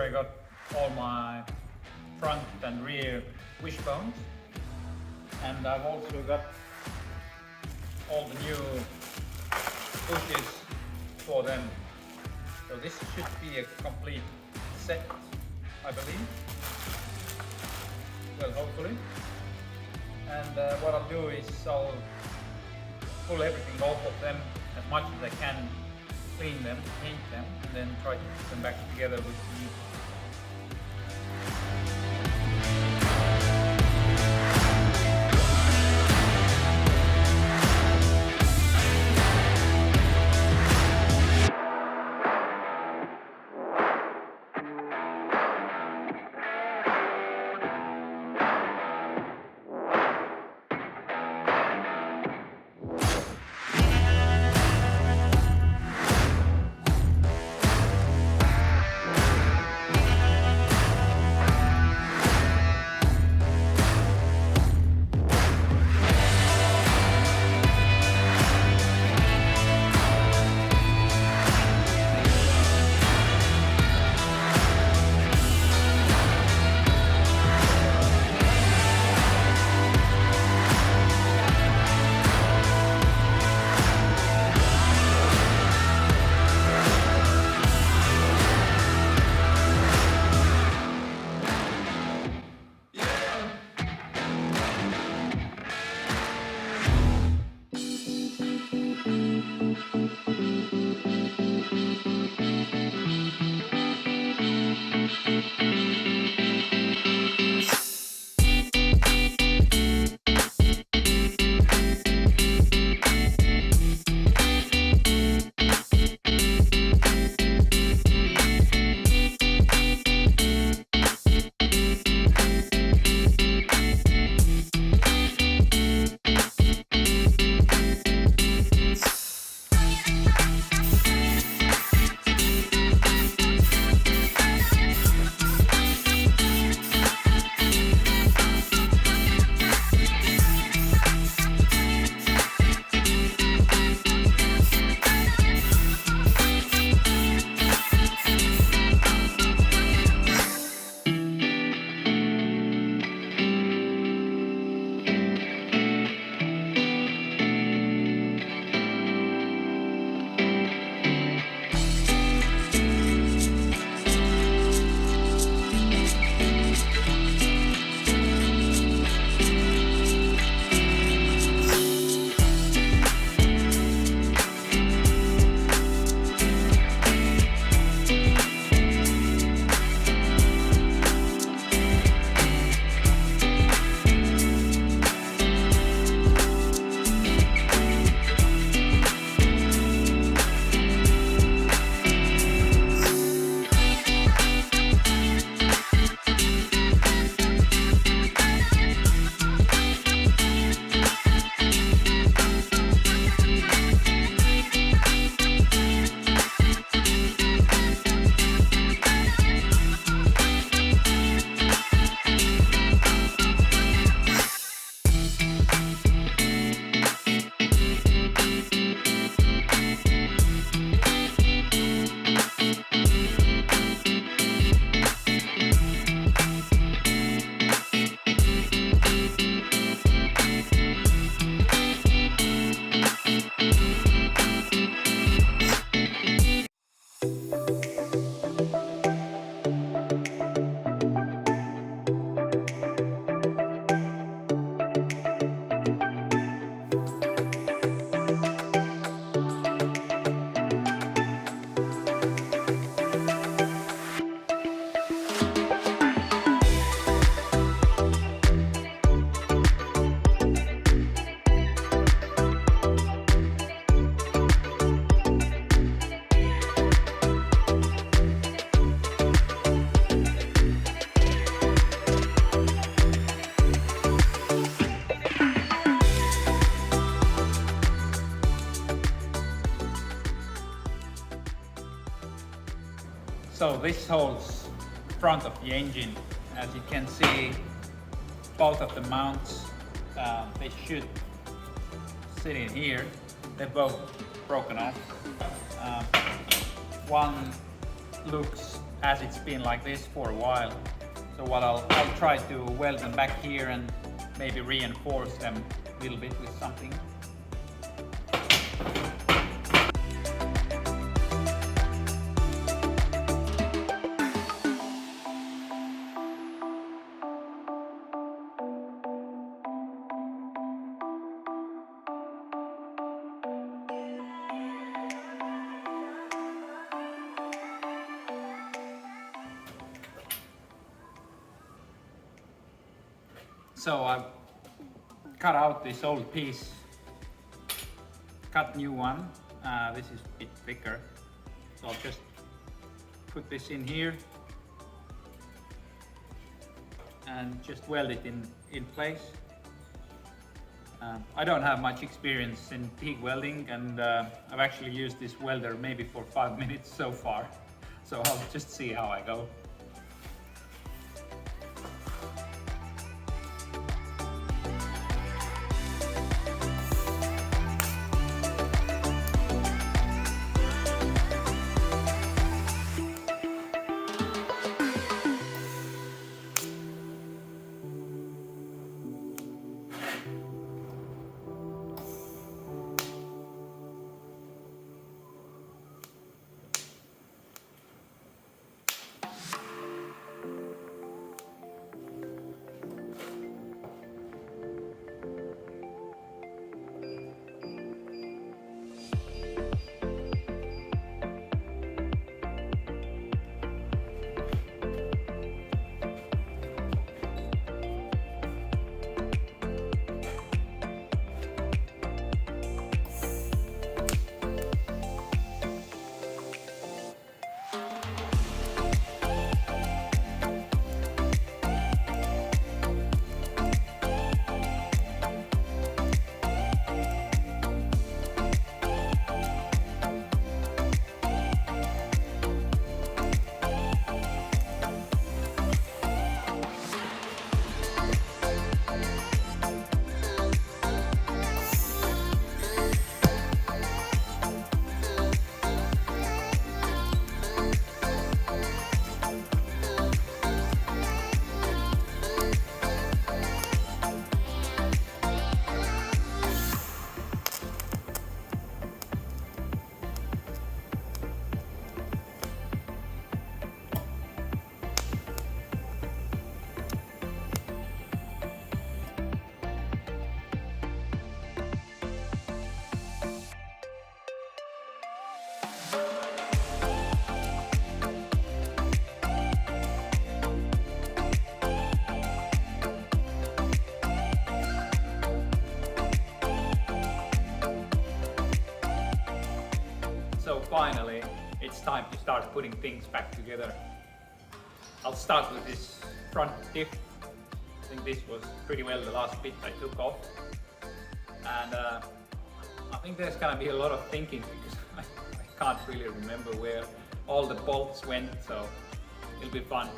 I got all my front and rear wishbones, and I've also got all the new bushes for them. So this should be a complete set, I believe. Well, hopefully. And what I'll do is I'll pull everything off of them as much as I can, clean them, paint them, and then try to put them back together with the So this holds front of the engine. As you can see, both of the mounts, they should sit in here. They're both broken off. One looks as it's been like this for a while. So what I'll try to weld them back here and maybe reinforce them a little bit with something. So I've cut out this old piece, cut new one. This is a bit thicker, so I'll just put this in here and just weld it in place. I don't have much experience in TIG welding, and I've actually used this welder maybe for 5 minutes so far, so I'll just see how I go. So finally, it's time to start putting things back together. I'll start with this front diff. I think this was pretty well the last bit I took off. And I think there's gonna be a lot of thinking because I can't really remember where all the bolts went, so it'll be fun.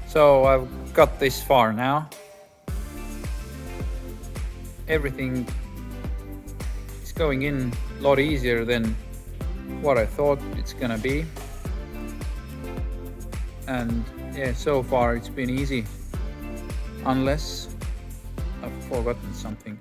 So I've got this far now. Everything is going in a lot easier than what I thought it's gonna be. And yeah, so far it's been easy, unless I've forgotten something.